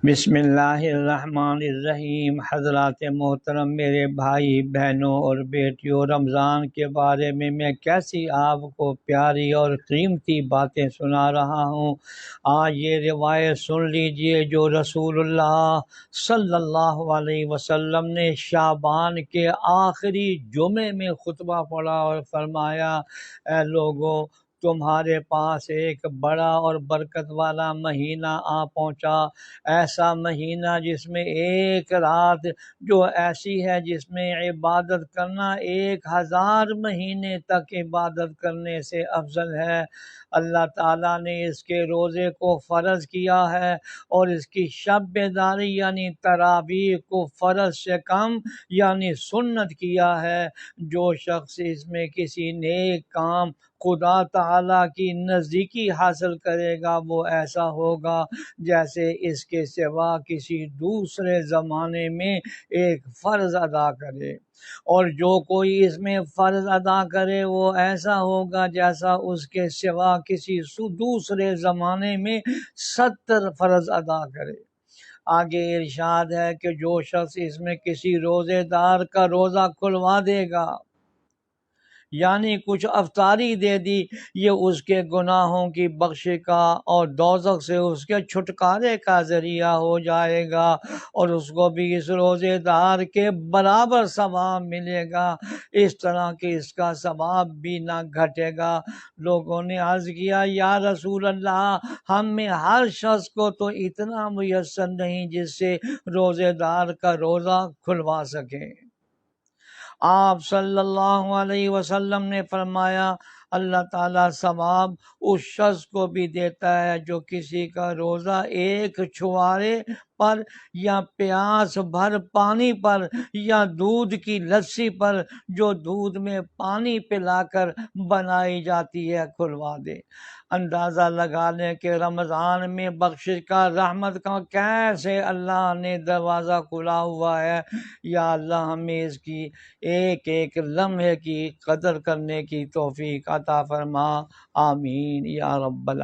بسم اللہ الرحمن الرحیم۔ حضرات محترم، میرے بھائی بہنوں اور بیٹیوں، رمضان کے بارے میں کیسی آپ کو پیاری اور قیمتی باتیں سنا رہا ہوں۔ آج یہ روایت سن لیجئے جو رسول اللہ صلی اللہ علیہ وسلم نے شعبان کے آخری جمعے میں خطبہ پڑھا اور فرمایا، اے لوگوں، تمہارے پاس ایک بڑا اور برکت والا مہینہ آ پہنچا، ایسا مہینہ جس میں ایک رات جو ایسی ہے جس میں عبادت کرنا 1000 مہینے تک عبادت کرنے سے افضل ہے۔ اللہ تعالیٰ نے اس کے روزے کو فرض کیا ہے اور اس کی شب بیداری یعنی تراویح کو فرض سے کم یعنی سنت کیا ہے۔ جو شخص اس میں کسی نیک کام خدا تعالیٰ کی نزدیکی حاصل کرے گا وہ ایسا ہوگا جیسے اس کے سوا کسی دوسرے زمانے میں ایک فرض ادا کرے، اور جو کوئی اس میں فرض ادا کرے وہ ایسا ہوگا جیسا اس کے سوا کسی دوسرے زمانے میں 70 فرض ادا کرے۔ آگے ارشاد ہے کہ جو شخص اس میں کسی روزے دار کا روزہ کھلوا دے گا یعنی کچھ افطاری دے دی، یہ اس کے گناہوں کی بخشش کا اور دوزخ سے اس کے چھٹکارے کا ذریعہ ہو جائے گا، اور اس کو بھی اس روزے دار کے برابر ثواب ملے گا، اس طرح کہ اس کا ثواب بھی نہ گھٹے گا۔ لوگوں نے عرض کیا، یا رسول اللہ، ہم میں ہر شخص کو تو اتنا میسر نہیں جس سے روزے دار کا روزہ کھلوا سکے۔ آپ صلی اللہ علیہ وسلم نے فرمایا، اللہ تعالیٰ ثواب اس شخص کو بھی دیتا ہے جو کسی کا روزہ ایک چھوارے پر یا پیاس بھر پانی پر یا دودھ کی لسی پر جو دودھ میں پانی پلا کر بنائی جاتی ہے کھلوا دے۔ اندازہ لگا لیں کہ رمضان میں بخشش کا، رحمت کا کیسے اللہ نے دروازہ کھلا ہوا ہے۔ یا اللہ ہمیں اس کی ایک ایک لمحے کی قدر کرنے کی توفیق عطا فرما، آمین یا رب العالمین۔